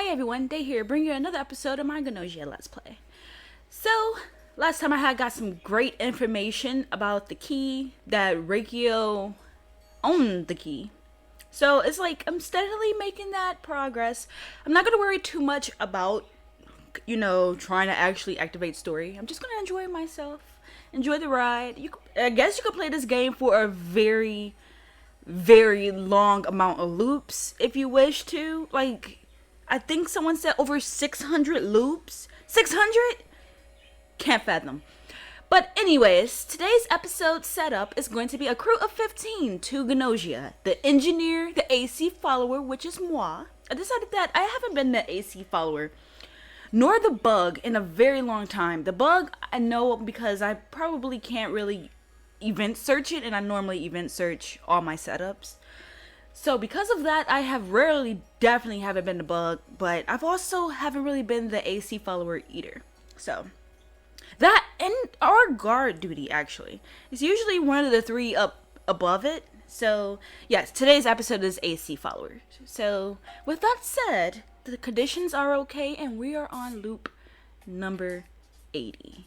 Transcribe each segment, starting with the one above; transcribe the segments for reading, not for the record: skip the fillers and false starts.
Hi everyone, Day here, bringing you another episode of my Gnosia Let's Play. So, last time I had got some great information about the key, that Reikio owned the key. So, it's like, I'm steadily making that progress. I'm not going to worry too much about, trying to actually activate story. I'm just going to enjoy myself, enjoy the ride. I guess you could play this game for a very long amount of loops if you wish to. Like, I think someone said over 600 loops. 600? Can't fathom. But anyways, today's episode setup is going to be a crew of 15 to Gnosia, the engineer, the AC follower, which is moi. I decided that I haven't been the AC follower nor the bug in a very long time. The bug I know because I probably can't really event search it, and I normally event search all my setups. So because of that, I have definitely haven't been the bug, but I've also haven't really been the AC follower either. So that and our guard duty actually is usually one of the three up above it. So yes, today's episode is AC followers. So with that said, the conditions are okay and we are on loop number 80.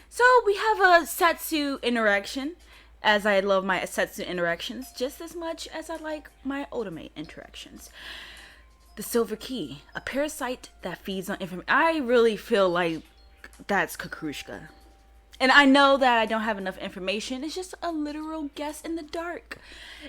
So we have a Setsu interaction, as I love my Setsu interactions just as much as I like my Ultimate interactions. The Silver Key, a parasite that feeds on information. I really feel like that's Kakrushka. And I know that I don't have enough information. It's just a literal guess in the dark.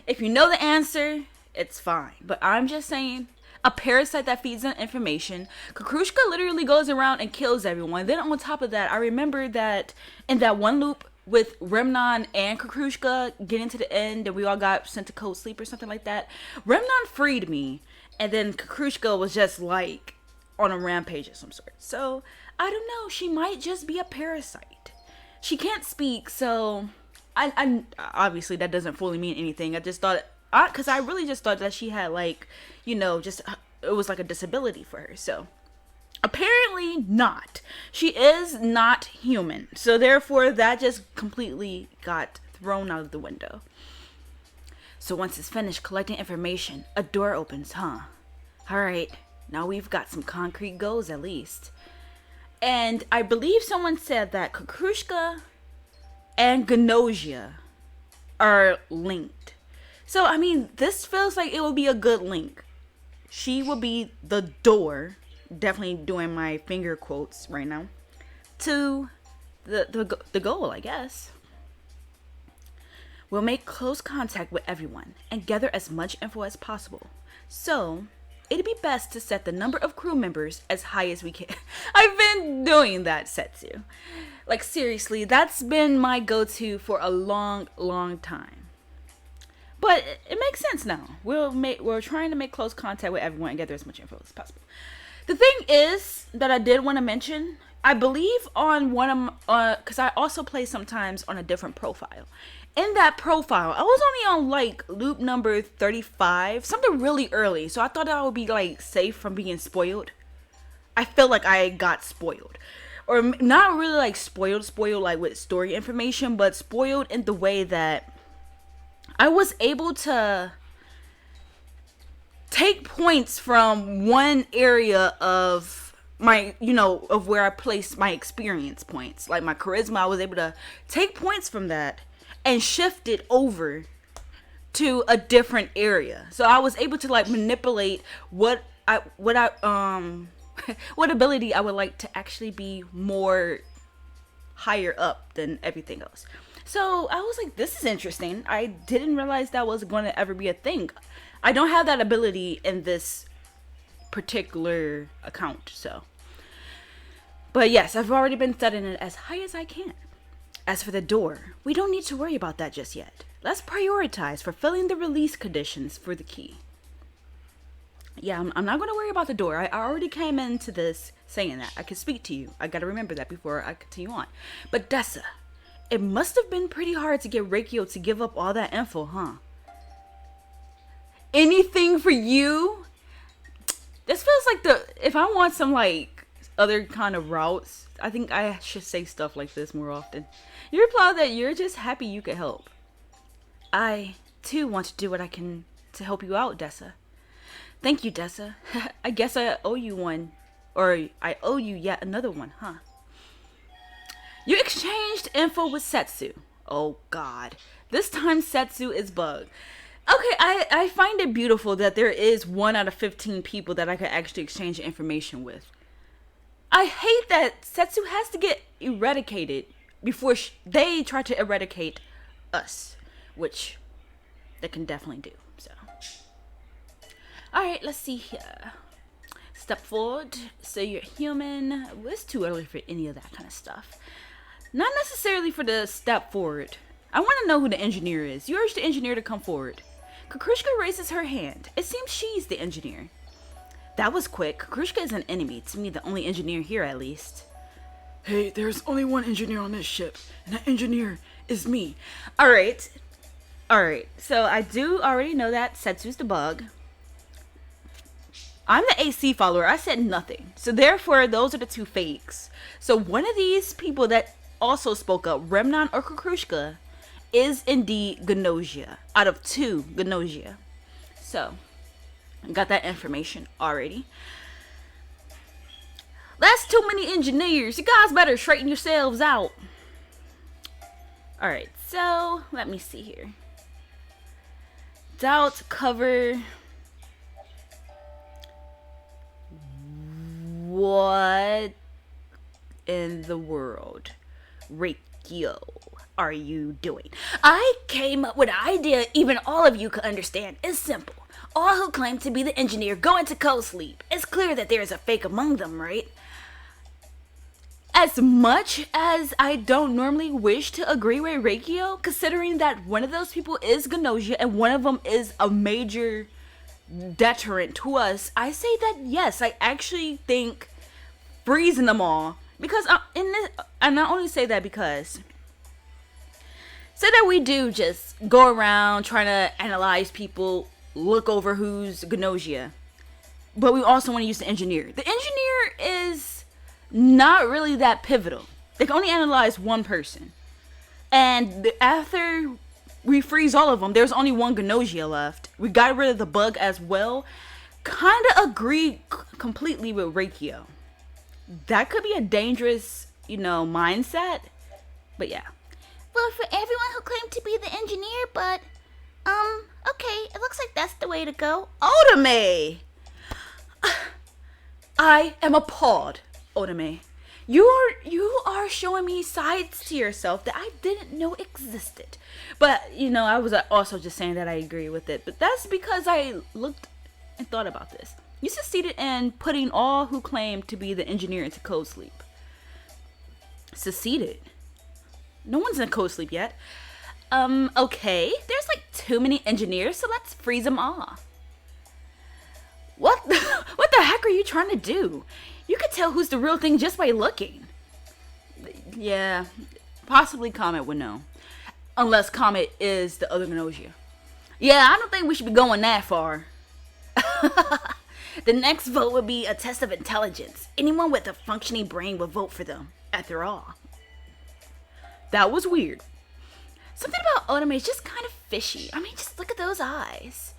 If you know the answer, it's fine. But I'm just saying, a parasite that feeds on information. Kakrushka literally goes around and kills everyone. Then on top of that, I remember that in that one loop with Remnon and Kakrushka getting to the end and we all got sent to cold sleep or something like that, Remnon freed me. And then Kakrushka was just like on a rampage of some sort. So, I don't know. She might just be a parasite. She can't speak, so I obviously that doesn't fully mean anything. I just thought, because I really just thought that she had like, just it was like a disability for her. So apparently not. She is not human. So therefore that just completely got thrown out of the window. So once it's finished collecting information, a door opens, huh? Alright, now we've got some concrete goals at least. And I believe someone said that Kakrushka and Gnosia are linked. So, I mean, this feels like it will be a good link. She will be the door, definitely doing my finger quotes right now, to the goal, I guess. We'll make close contact with everyone and gather as much info as possible. So, it'd be best to set the number of crew members as high as we can. I've been doing that, Setsu. Like, seriously, that's been my go-to for a long time. But it makes sense now. We're trying to make close contact with everyone and gather as much info as possible. The thing is that I did want to mention, I believe on one of because I also play sometimes on a different profile. In that profile, I was only on like loop number 35, something really early. So I thought I would be like safe from being spoiled. I feel like I got spoiled. Or not really like spoiled like with story information, but spoiled in the way that I was able to take points from one area of my, of where I placed my experience points. Like my charisma, I was able to take points from that and shift it over to a different area. So I was able to like manipulate what ability I would like to actually be more higher up than everything else. So I was like, this is interesting. I didn't realize that was going to ever be a thing. I don't have that ability in this particular account, so. But yes, I've already been setting it as high as I can. As for the door, we don't need to worry about that just yet. Let's prioritize fulfilling the release conditions for the key. Yeah, I'm not going to worry about the door. I already came into this saying that. I can speak to you. I got to remember that before I continue on. But Dessa, it must have been pretty hard to get Reikio to give up all that info, huh? Anything for you? This feels like if I want some like other kind of routes, I think I should say stuff like this more often. You reply that you're just happy you could help. I, too, want to do what I can to help you out, Dessa. Thank you, Dessa. I guess I owe you one. Or I owe you yet another one, huh? You exchanged info with Setsu. Oh god. This time Setsu is bugged. Okay, I find it beautiful that there is 1 out of 15 people that I could actually exchange information with. I hate that Setsu has to get eradicated before they try to eradicate us, which they can definitely do. So, all right, let's see here. Step forward. So you're human. Well, it's too early for any of that kind of stuff. Not necessarily for the step forward. I want to know who the engineer is. You urge the engineer to come forward. Kukrushka raises her hand. It seems she's the engineer. That was quick. Kukrushka is an enemy. To me, the only engineer here, at least. Hey, there's only one engineer on this ship, and that engineer is me. Alright. Alright. So I do already know that Setsu's the bug. I'm the AC follower. I said nothing. So therefore, those are the 2 fakes. So one of these people that also spoke up, Remnon or Kukrushka, is indeed Gnosia. Out of 2, Gnosia. So, got that information already. That's too many engineers. You guys better straighten yourselves out. Alright, so, let me see here. Doubt cover. What in the world, Reikyo, are you doing? I came up with an idea even all of you could understand. It's simple. All who claim to be the engineer go into co-sleep. It's clear that there is a fake among them, right? As much as I don't normally wish to agree with Reikyo, considering that one of those people is Gnosia and one of them is a major deterrent to us, I say that yes, I actually think freezing them all, because I not only say that because say that we do just go around trying to analyze people, look over who's Gnosia, but we also want to use the engineer. The engineer is not really that pivotal. They can only analyze one person, and after we freeze all of them, there's only one Gnosia left. We got rid of the bug as well. Kind of agree completely with Reikyo. That could be a dangerous, mindset. But yeah. Well, for everyone who claimed to be the engineer, but, okay, it looks like that's the way to go. Otome! I am appalled, Otome. You are showing me sides to yourself that I didn't know existed. But, I was also just saying that I agree with it. But that's because I looked and thought about this. You succeeded in putting all who claim to be the engineer into cold sleep. Succeeded? No one's in cold sleep yet. Okay. There's like too many engineers, so let's freeze them all. What the heck are you trying to do? You could tell who's the real thing just by looking. Yeah, possibly Comet would know. Unless Comet is the other Gnosia. Yeah, I don't think we should be going that far. The next vote would be a test of intelligence. Anyone with a functioning brain would vote for them, after all. That was weird. Something about Otome is just kind of fishy. I mean, just look at those eyes.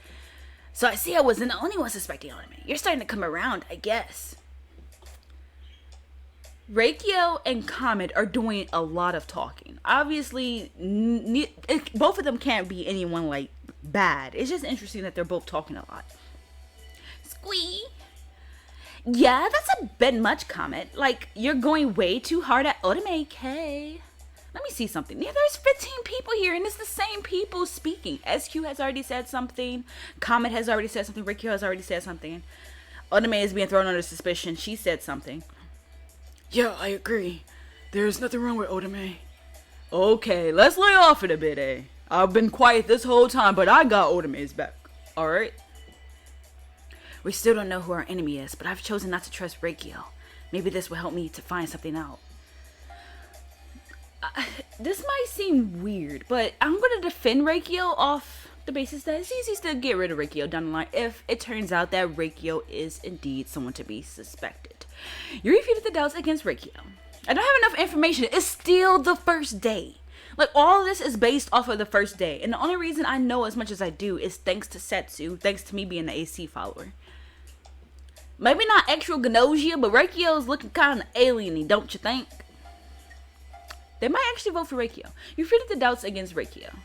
So I see I wasn't the only one suspecting Otome. You're starting to come around, I guess. Reikyo and Comet are doing a lot of talking. Obviously, both of them can't be anyone like bad. It's just interesting that they're both talking a lot. Squee! Yeah, that's a bit much, Comet. Like, you're going way too hard at Otome, K. Let me see something. Yeah, there's 15 people here, and it's the same people speaking. SQ has already said something. Comet has already said something. Reikyo has already said something. Otome is being thrown under suspicion. She said something. Yeah, I agree. There's nothing wrong with Otome. Okay, let's lay off it a bit, eh? I've been quiet this whole time, but I got Otome's back. Alright? We still don't know who our enemy is, but I've chosen not to trust Reikyo. Maybe this will help me to find something out. This might seem weird, but I'm going to defend Reikyo off the basis that it's easy to get rid of Reikyo down the line if it turns out that Reikyo is indeed someone to be suspected. You refuted the doubts against Reikyo. I don't have enough information. It's still the first day. Like, all of this is based off of the first day. And the only reason I know as much as I do is thanks to Setsu, thanks to me being the AC follower. Maybe not actual Gnosia, but Reikio's looking kind of alien-y, don't you think? They might actually vote for Reikio. You figured the doubts against Reikio.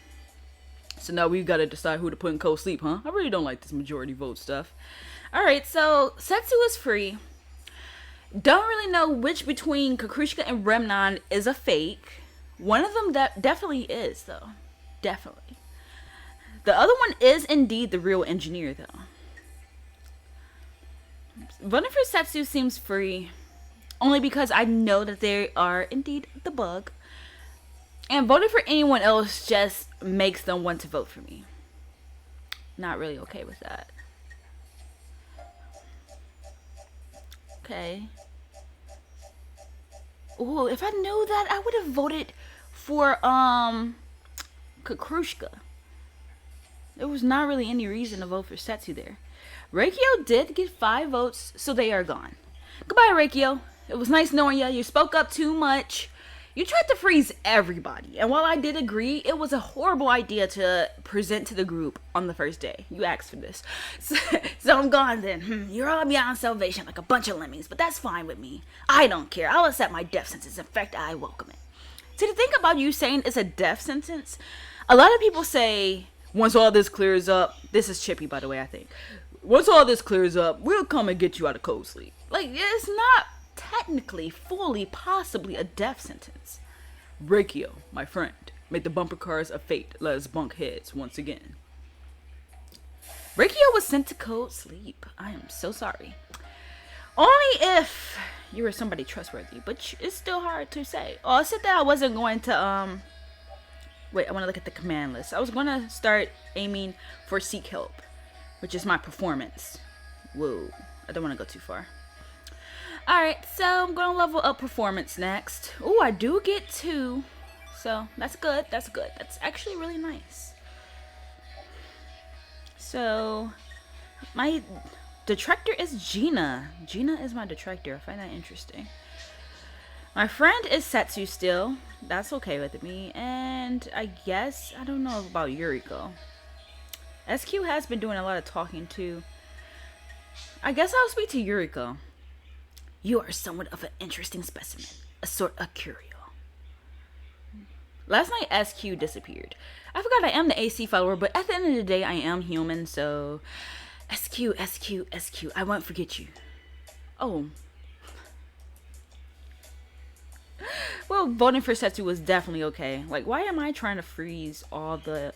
So now we gotta decide who to put in co-sleep, huh? I really don't like this majority vote stuff. Alright, so Setsu is free. Don't really know which between Kakrushka and Remnon is a fake. One of them definitely is, though. Definitely. The other one is indeed the real engineer, though. Voting for Setsu seems free. Only because I know that they are indeed the bug. And voting for anyone else just makes them want to vote for me. Not really okay with that. Okay. Ooh, if I knew that, I would have voted for Kakrushka. There was not really any reason to vote for Setsu there. Reikio did get 5 votes, so they are gone. Goodbye, Reikio. It was nice knowing you. You spoke up too much. You tried to freeze everybody, and while I did agree, it was a horrible idea to present to the group on the first day. You asked for this. So I'm gone then. You're all beyond salvation like a bunch of lemmings, but that's fine with me. I don't care. I'll accept my death sentence. In fact, I welcome it. See, the thing about you saying it's a death sentence, a lot of people say, Once all this clears up, this is Chippy, by the way, I think. once all this clears up, we'll come and get you out of cold sleep. Like, it's not technically, fully, possibly a death sentence. Reikio, my friend, make the bumper cars a fate. Let us bunk heads once again. Reikio was sent to cold sleep. I am so sorry. Only if you were somebody trustworthy, but it's still hard to say. Oh, I said that I wasn't going to, wait, I want to look at the command list. I was going to start aiming for seek help, which is my performance. Whoa, I don't want to go too far. Alright, so I'm going to level up performance next. Oh, I do get 2. So, that's good. That's good. That's actually really nice. So, my detractor is Gina. Gina is my detractor. I find that interesting. My friend is Setsu still. That's okay with me. And I guess, I don't know about Yuriko. SQ has been doing a lot of talking too. I guess I'll speak to Yuriko. You are somewhat of an interesting specimen. A sort of curio. Last night, SQ disappeared. I forgot I am the AC follower, but at the end of the day, I am human, so... SQ, I won't forget you. Oh. Well, voting for Setsu was definitely okay. Like, why am I trying to freeze all the,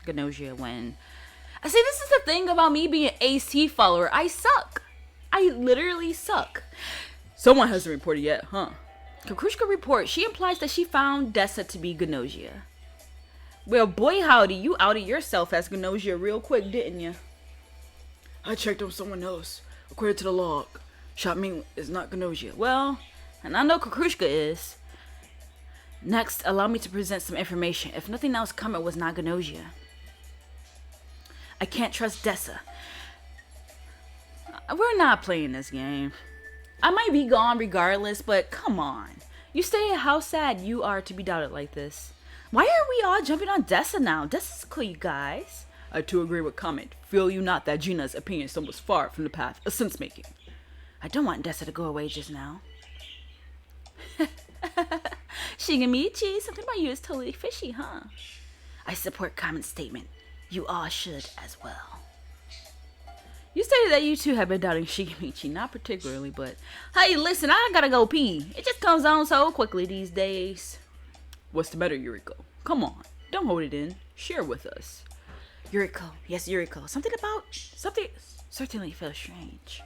Gnosia when... I see, this is the thing about me being an AC follower. I suck. I literally suck. Someone hasn't reported yet, huh? Kakrushka report. She implies that she found Dessa to be Gnosia. Well, boy howdy, you outed yourself as Gnosia real quick, didn't you? I checked on someone else. According to the log, Shotming is not Gnosia. Well, and I know Kakrushka is. Next, allow me to present some information. If nothing else, Comet was not Gnosia. I can't trust Dessa. We're not playing this game. I might be gone regardless, but come on. You say how sad you are to be doubted like this. Why are we all jumping on Dessa now? Dessa's cool, you guys. I too agree with Comet. Feel you not that Gina's opinion stumbles far from the path of sense-making. I don't want Dessa to go away just now. Shigamichi, something about you is totally fishy, huh? I support Comet's statement. You all should as well. You stated that you two have been doubting Shigamichi, not particularly, but... Hey, listen, I gotta go pee. It just comes on so quickly these days. What's the matter, Yuriko? Come on, don't hold it in. Share with us. Yuriko, yes, Yuriko. Something certainly feels strange.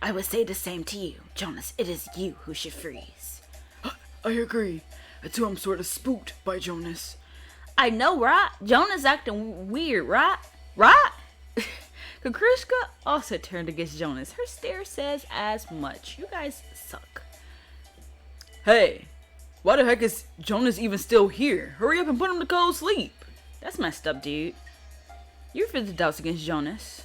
I would say the same to you, Jonas. It is you who should freeze. I agree. I too am sort of spooked by Jonas. I know, right? Jonas acting weird, right? Right? Kakrushka also turned against Jonas. Her stare says as much. You guys suck. Hey, why the heck is Jonas even still here? Hurry up and put him to cold sleep. That's messed up, dude. You refuse the doubts against Jonas.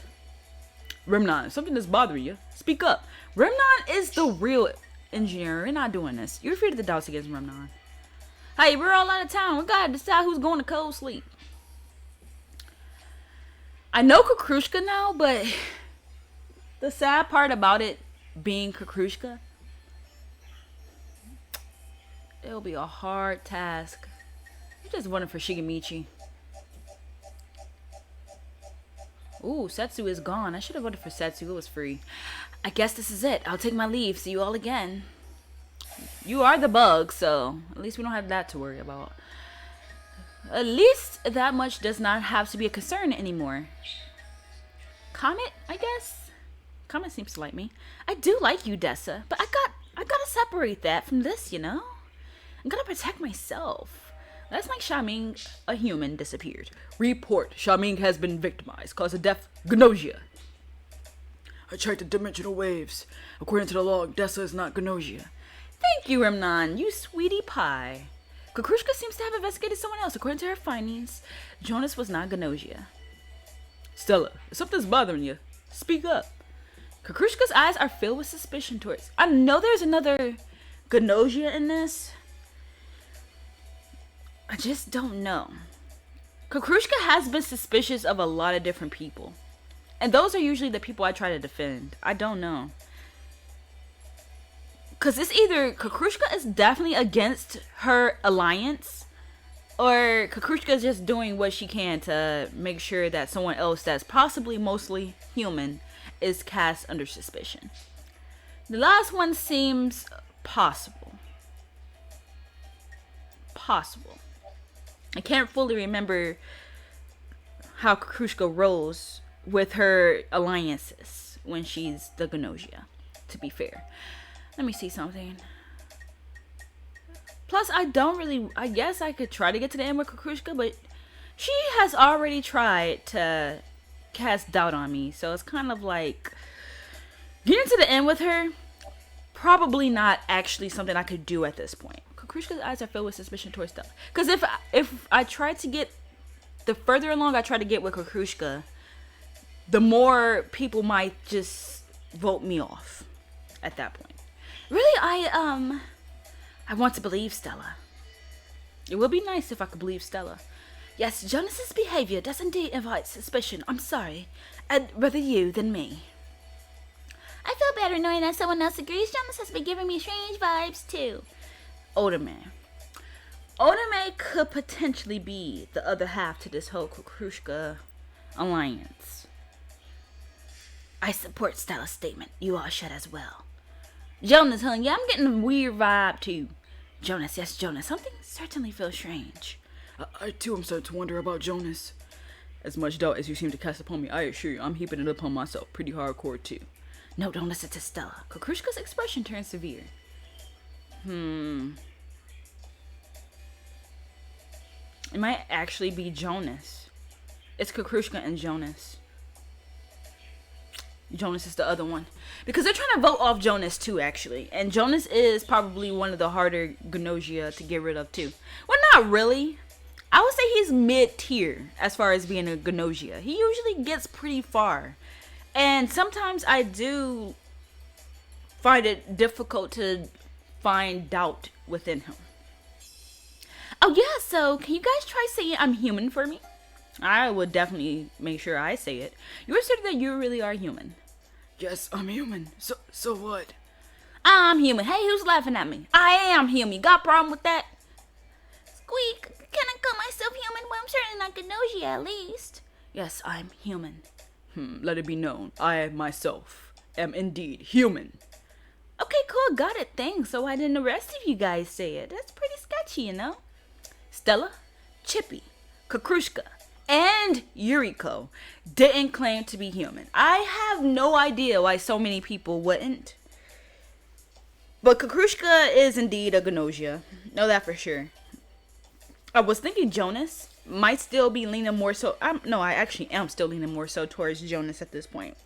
Remnon, something is bothering you. Speak up. Remnon is the real engineer. We're not doing this. You refuse the doubts against Remnon. Hey, we're all out of town. We gotta decide who's going to cold sleep. I know Kakrushka now, but The sad part about it being Kakrushka, it'll be a hard task. I'm just wondering for Shigemichi. Ooh, Setsu is gone. I should have voted for Setsu. It was free. I guess this is it. I'll take my leave. See you all again. You are the bug, so at least we don't have that to worry about. At least that much does not have to be a concern anymore. Comet, I guess? Comet seems to like me. I do like you, Dessa, but I gotta separate that from this, you know? I'm gonna protect myself. Let's make Shaming, a human, disappeared. Report. Shaming has been victimized. Cause of death. Gnosia. I checked the dimensional waves. According to the log, Dessa is not Gnosia. Thank you, Remnan, you sweetie pie. Kakrushka seems to have investigated someone else. According to her findings, Jonas was not Gnosia. Stella, if something's bothering you, speak up. Kakrushka's eyes are filled with suspicion towards... I know there's another Gnosia in this. I just don't know. Kakrushka has been suspicious of a lot of different people. And those are usually the people I try to defend. I don't know. Because it's either Kakrushka is definitely against her alliance, or Kakrushka is just doing what she can to make sure that someone else that's possibly mostly human is cast under suspicion. The last one seems possible. I can't fully remember how Kakrushka rolls with her alliances when she's the Gnosia, to be fair. Let me see something. Plus, I guess I could try to get to the end with Kakrushka, but she has already tried to cast doubt on me. So it's kind of like, getting to the end with her, probably not actually something I could do at this point. Kakrushka's eyes are filled with suspicion towards Stella. Because if I try to get, the further along I try to get with Kakrushka, the more people might just vote me off at that point. Really, I want to believe Stella. It would be nice if I could believe Stella. Yes, Jonas's behavior does indeed invite suspicion. I'm sorry. I'd rather you than me. I feel better knowing that someone else agrees. Jonas has been giving me strange vibes too. Otome. Otome could potentially be the other half to this whole Kakrushka alliance. I support Stella's statement. You all should as well. Jonas, honey, yeah, I'm getting a weird vibe too. Jonas, yes, Jonas. Something certainly feels strange. I too am starting to wonder about Jonas. As much doubt as you seem to cast upon me, I assure you I'm heaping it upon myself pretty hardcore too. No, don't listen to Stella. Kakrushka's expression turns severe. It might actually be Jonas. It's Kakrushka and Jonas. Jonas is the other one. Because they're trying to vote off Jonas too, actually. And Jonas is probably one of the harder Gnosia to get rid of too. Well, not really. I would say he's mid-tier as far as being a Gnosia. He usually gets pretty far. And sometimes I do find it difficult to find doubt within him. Oh yeah, so can you guys try saying I'm human for me? I would definitely make sure I say it. You asserted that you really are human. Yes, I'm human. So what? I'm human. Hey, who's laughing at me? I am human. You got a problem with that? Squeak, can I call myself human? Well, I'm certainly not Gnosia, at least. Yes, I'm human. Let it be known, I myself am indeed human. Okay, cool, got it. Thanks. So why didn't the rest of you guys say it? That's pretty sketchy, you know? Stella, Chippy, Kakrushka, and Yuriko didn't claim to be human. I have no idea why so many people wouldn't. But Kakrushka is indeed a Gnosia. Know that for sure. I was thinking Jonas might still be leaning more so. I actually am still leaning more so towards Jonas at this point.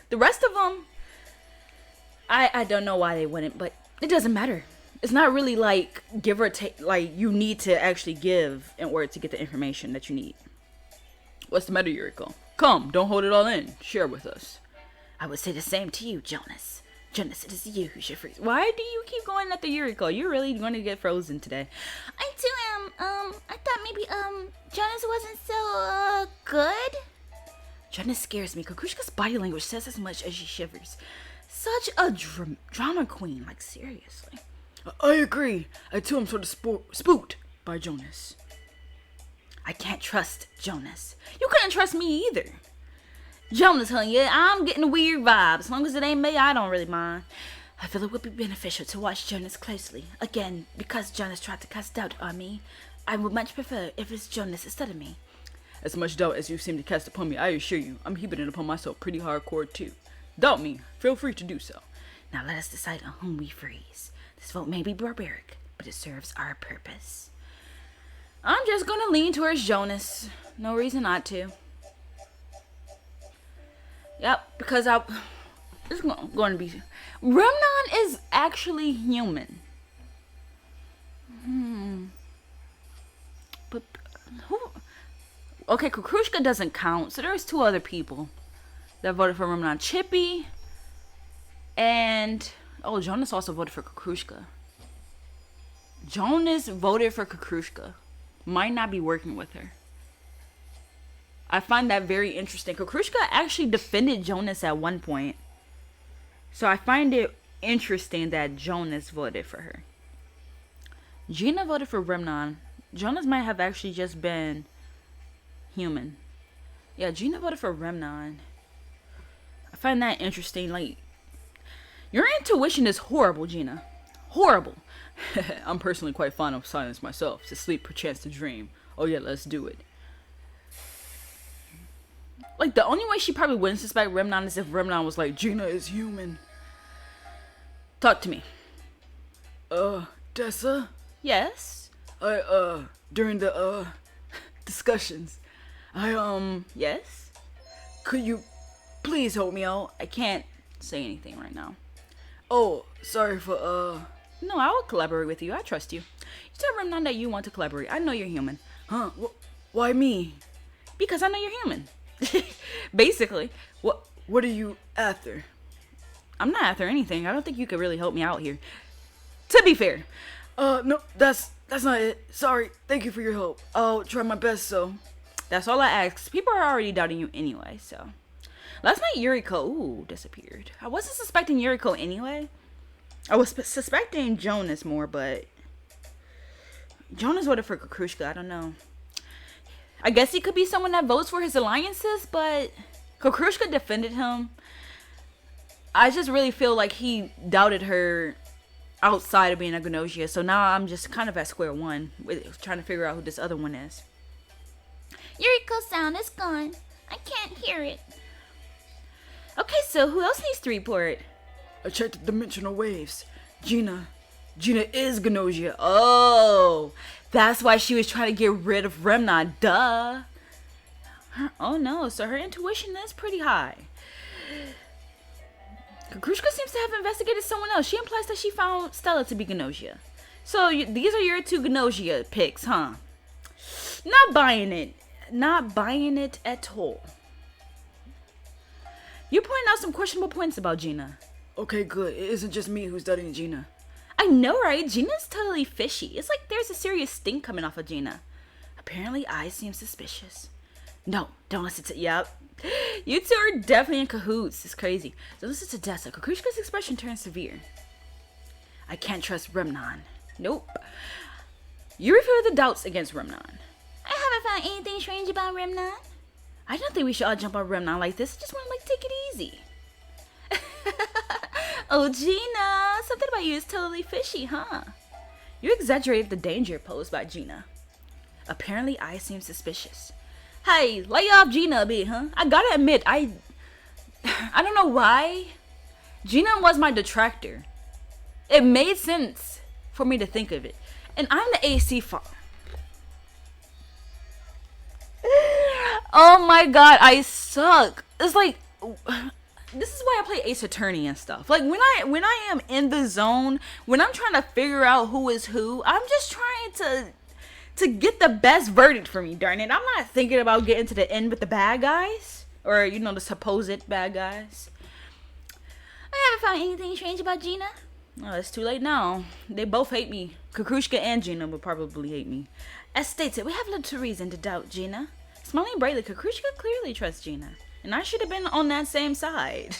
The rest of them, I don't know why they wouldn't, but it doesn't matter. It's not really like give or take, like you need to actually give in order to get the information that you need. What's the matter, Yuriko? Come, don't hold it all in. Share with us. I would say the same to you, Jonas. Jonas, it is you who should freeze. Why do you keep going at the Yuriko? You're really going to get frozen today. I too am. I thought maybe Jonas wasn't so good. Jonas scares me. Kukushka's body language says as much as she shivers. Such a drama queen, like seriously. I agree. I too am sort of spooked by Jonas. I can't trust Jonas. You couldn't trust me either. Jonas, huh? Yeah, I'm getting weird vibes. As long as it ain't me, I don't really mind. I feel it would be beneficial to watch Jonas closely. Again, because Jonas tried to cast doubt on me, I would much prefer if it's Jonas instead of me. As much doubt as you seem to cast upon me, I assure you, I'm heaping it upon myself pretty hardcore too. Doubt me, feel free to do so. Now let us decide on whom we freeze. This vote may be barbaric, but it serves our purpose. I'm just gonna lean towards Jonas. No reason not to. Yep, because it's going to be... Remnon is actually human. But who... Okay, Kukrushka doesn't count, so there's two other people that voted for Remnon. Chippy and... Oh, Jonas also voted for Kukrushka. Jonas voted for Kukrushka. Might not be working with her. I find that very interesting. Kukrushka actually defended Jonas at one point. So I find it interesting that Jonas voted for her. Gina voted for Remnon. Jonas might have actually just been human. Yeah, Gina voted for Remnon. I find that interesting. Like, your intuition is horrible, Gina. Horrible. I'm personally quite fond of silence myself. To sleep, perchance to dream. Oh yeah, let's do it. Like, the only way she probably wouldn't suspect Remnon is if Remnon was like, Gina is human. Talk to me. Dessa? Yes? During the, discussions, Yes? could you please help me out? I can't say anything right now. Oh, sorry for, No, I will collaborate with you. I trust you. You tell Remnon that you want to collaborate. I know you're human. Huh? Why me? Because I know you're human. Basically. What are you after? I'm not after anything. I don't think you could really help me out here. To be fair. No, that's not it. Sorry. Thank you for your help. I'll try my best, so. That's all I ask. People are already doubting you anyway, so. Last night, Yuriko, disappeared. I wasn't suspecting Yuriko anyway. I was suspecting Jonas more, but Jonas voted for Kukrushka. I don't know. I guess he could be someone that votes for his alliances, but Kukrushka defended him. I just really feel like he doubted her outside of being a Gnosia, so now I'm just kind of at square one with trying to figure out who this other one is. Yuriko's sound is gone. I can't hear it. Okay, so who else needs to report? I checked the dimensional waves. Gina is Gnosia. Oh, that's why she was trying to get rid of Remnon. Duh. Oh no, so her intuition is pretty high. Kukrushka seems to have investigated someone else. She implies that she found Stella to be Gnosia. So these are your two Gnosia picks, huh? Not buying it. Not buying it at all. You're pointing out some questionable points about Gina. Okay, good. It isn't just me who's doubting Gina. I know, right? Gina's totally fishy. It's like there's a serious stink coming off of Gina. Apparently, I seem suspicious. No, don't listen to... Yep. You two are definitely in cahoots. It's crazy. Don't listen to Dessa. Kukrushka's expression turns severe. I can't trust Remnon. Nope. You refer the doubts against Remnon. I haven't found anything strange about Remnon. I don't think we should all jump on Remnon like this. I just want to, take it easy. Oh, Gina, something about you is totally fishy, huh? You exaggerated the danger posed by Gina. Apparently, I seem suspicious. Hey, lay off Gina a bit, huh? I gotta admit, I don't know why. Gina was my detractor. It made sense for me to think of it. And I'm the AC fault. Oh my god, I suck. It's like, this is why I play Ace Attorney and stuff. Like, when I am in the zone, when I'm trying to figure out who is who, I'm just trying to get the best verdict for me, darn it. I'm not thinking about getting to the end with the bad guys. Or, the supposed bad guys. I haven't found anything strange about Gina. Oh, it's too late now. They both hate me. Kukrushka and Gina would probably hate me. As stated, we have little reason to doubt Gina. Smiling brightly, Kukrushka clearly trusts Gina. And I should have been on that same side.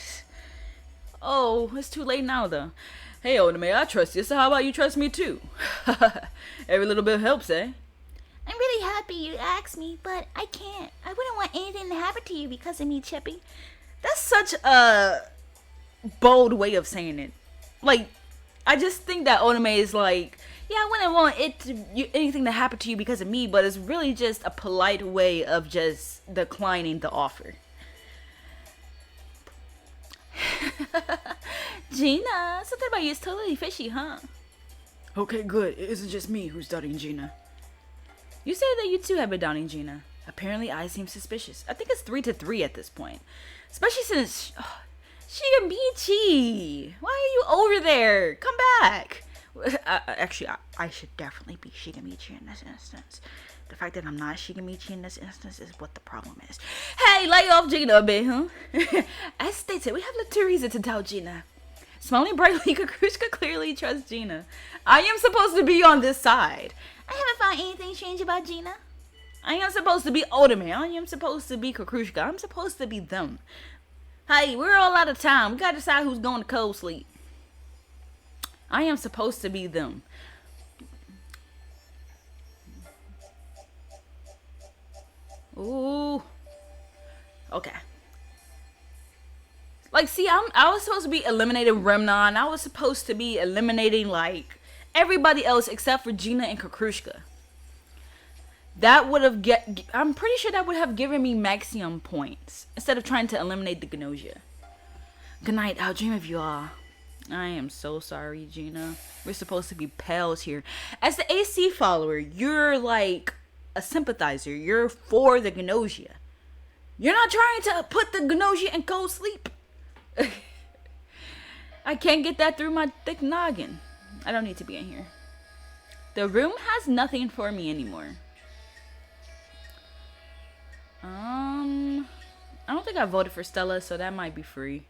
Oh, it's too late now, though. Hey, Oname, I trust you, so how about you trust me, too? Every little bit helps, eh? I'm really happy you asked me, but I can't. I wouldn't want anything to happen to you because of me, Chippy. That's such a bold way of saying it. Like, I just think that Oname is like, yeah, I wouldn't want anything to happen to you because of me, but it's really just a polite way of just declining the offer. Gina, something about you is totally fishy, huh? Okay, good. It isn't just me who's doubting Gina. You say that you too have been doubting Gina. Apparently, I seem suspicious. I think it's 3-3 at this point. Especially since... Shigamichi! Why are you over there? Come back! Actually, I should definitely be Shigamichi in this instance. The fact that I'm not Shigamichi in this instance is what the problem is. Hey, lay off Gina a bit, huh? As stated, we have little reason to doubt Gina. Smiling brightly, Kakushka clearly trusts Gina. I am supposed to be on this side. I haven't found anything strange about Gina. I am supposed to be Otome. I am supposed to be Kakrushka. I'm supposed to be them. Hey, we're all out of time. We gotta decide who's going to cold sleep. I am supposed to be them. Ooh. Okay. Like, see, I was supposed to be eliminating Remnon. I was supposed to be eliminating, like, everybody else except for Gina and Kakrushka. That would have I'm pretty sure that would have given me maximum points instead of trying to eliminate the Gnosia. Good night. I'll dream of you all. I am so sorry, Gina. We're supposed to be pals here. As the AC follower, you're like a sympathizer. You're for the Gnosia. You're not trying to put the Gnosia in cold sleep. I can't get that through my thick noggin. I don't need to be in here. The room has nothing for me anymore. I don't think I voted for Stella, so that might be free.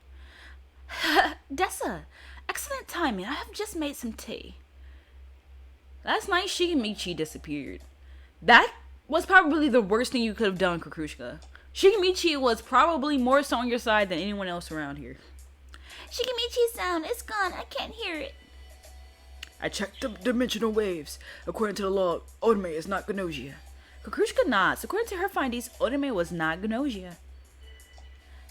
Dessa, excellent timing. I have just made some tea. Last night, Shigamichi disappeared. That was probably the worst thing you could have done, Kakrushka. Shigamichi was probably more so on your side than anyone else around here. Shigamichi's sound, it's gone. I can't hear it. I checked the dimensional waves. According to the log, Otome is not Gnosia. Kakrushka nods. According to her findings, Otome was not Gnosia.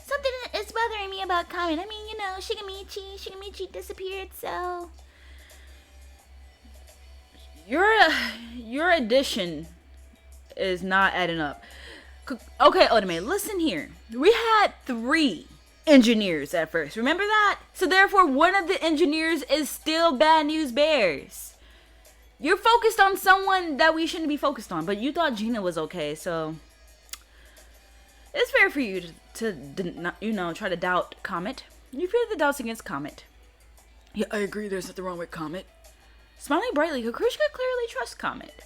Something is bothering me about Kamen. I mean, you know, Shigamichi disappeared, so... Your addition is not adding up. Okay, Otome, listen here. We had 3 engineers at first. Remember that? So therefore, one of the engineers is still Bad News Bears. You're focused on someone that we shouldn't be focused on, but you thought Gina was okay, so... It's fair for you to try to doubt Comet. You feel the doubts against Comet. Yeah, I agree. There's nothing wrong with Comet. Smiling brightly, Kakrushka clearly trusts Comet.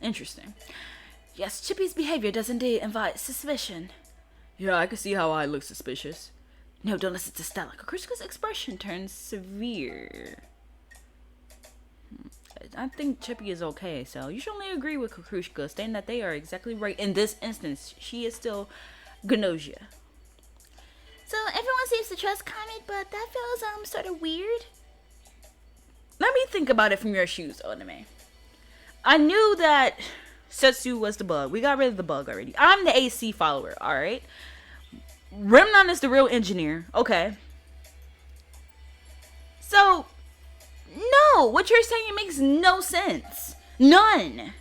Interesting. Yes, Chippy's behavior does indeed invite suspicion. Yeah, I can see how I look suspicious. No, don't listen to Stella. Kakrushka's expression turns severe. I think Chippy is okay, so you should only agree with Kakrushka, stating that they are exactly right. In this instance, she is still Gnosia. So everyone seems to trust Comet, but that feels sort of weird. Let me think about it from your shoes, Oname. I knew that Setsu was the bug. We got rid of the bug already. I'm the AC follower, alright? Remnon is the real engineer. Okay. So, no, what you're saying makes no sense. None.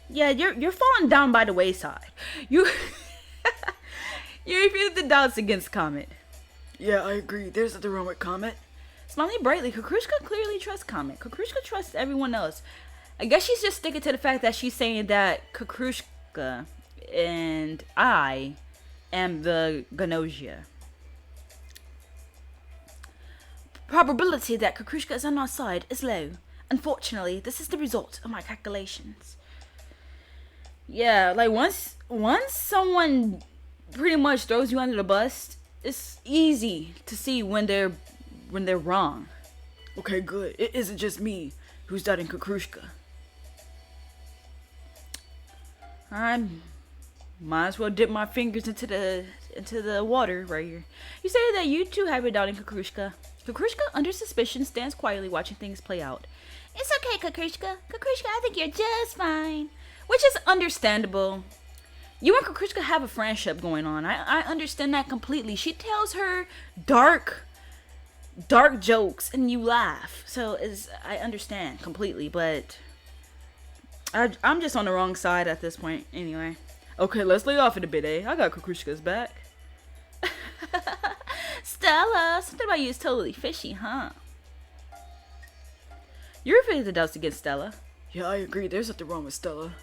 Yeah, you're falling down by the wayside. You refuse the doubts against Comet. Yeah, I agree. There's nothing wrong with Comet. Smiling brightly, Kakrushka clearly trusts Comet. Kakrushka trusts everyone else. I guess she's just sticking to the fact that she's saying that Kakrushka and I am the Gnosia. Probability that Kakrushka is on our side is low. Unfortunately, this is the result of my calculations. Yeah, like once someone pretty much throws you under the bus, it's easy to see when they're wrong. Okay, good. It isn't just me who's doubting Kakrushka. I might as well dip my fingers into into the water right here. You say that you too have been doubting Kakrushka. Kakrushka, under suspicion, stands quietly watching things play out. It's okay, Kakrushka. Kakrushka, I think you're just fine. Which is understandable. You and Kakrushka have a friendship going on. I understand that completely. She tells her dark jokes and you laugh. So I understand completely, but I'm just on the wrong side at this point anyway. Okay, let's lay off it a bit, eh? I got Kakrushka's back. Stella, something about you is totally fishy, huh? You're repeating the doubts against Stella. Yeah, I agree. There's nothing wrong with Stella.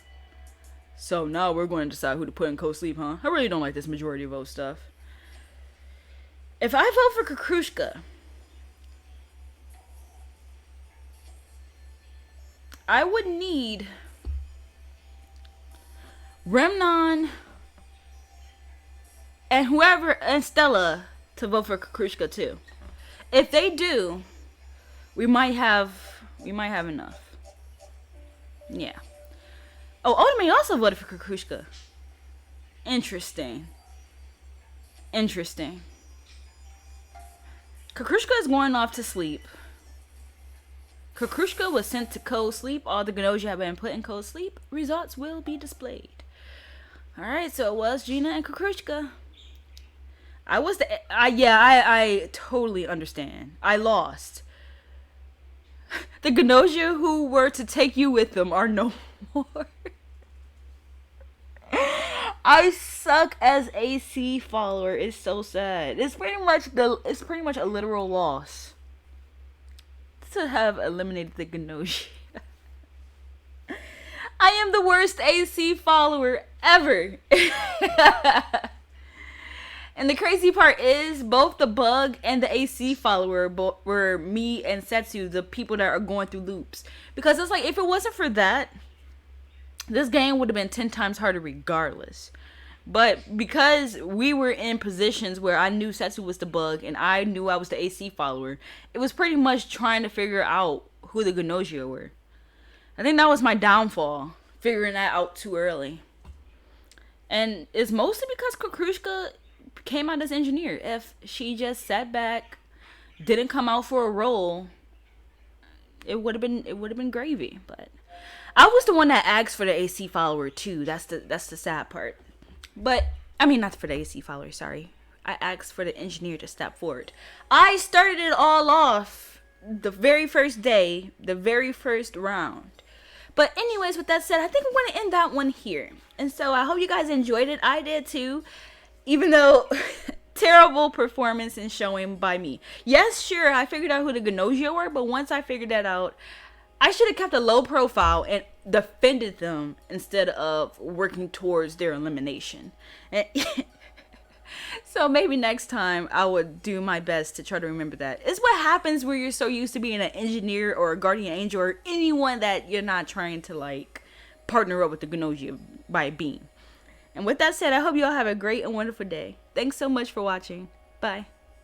So now we're going to decide who to put in co-sleep, huh? I really don't like this majority vote stuff. If I vote for Kakrushka, I would need Remnon and Stella to vote for Kakrushka too. If they do, we might have enough. Yeah. Oh, Otome also voted for Kakrushka. Interesting. Kakrushka is going off to sleep. Kakrushka was sent to cold sleep. All the Gnosia have been put in cold sleep. Results will be displayed. Alright, so it was Gina and Kakrushka. I totally understand. I lost. The Gnosia who were to take you with them are no more. I suck as AC follower. It's so sad. It's pretty much a literal loss to have eliminated the Gnosia. I am the worst AC follower ever. And the crazy part is both the bug and the AC follower were me and Setsu, the people that are going through loops. Because it's like, if it wasn't for that, this game would have been 10 times harder regardless. But because we were in positions where I knew Setsu was the bug and I knew I was the AC follower, it was pretty much trying to figure out who the Gnosia were. I think that was my downfall, figuring that out too early. And it's mostly because Kakrushka came out as engineer. If she just sat back, didn't come out for a role, it would have been gravy. But I was the one that asked for the AC follower too. That's the sad part. But I mean, not for the AC follower, sorry. I asked for the engineer to step forward. I started it all off the very first day, the very first round. But anyways, with that said, I think I'm going to end that one here. And so I hope you guys enjoyed it. I did too. Even though terrible performance and showing by me. Yes, sure, I figured out who the Gnosia were, but once I figured that out, I should have kept a low profile and defended them instead of working towards their elimination. So maybe next time I would do my best to try to remember that. It's what happens where you're so used to being an engineer or a guardian angel or anyone that you're not trying to like partner up with the Gnosia by being. And with that said, I hope you all have a great and wonderful day. Thanks so much for watching. Bye.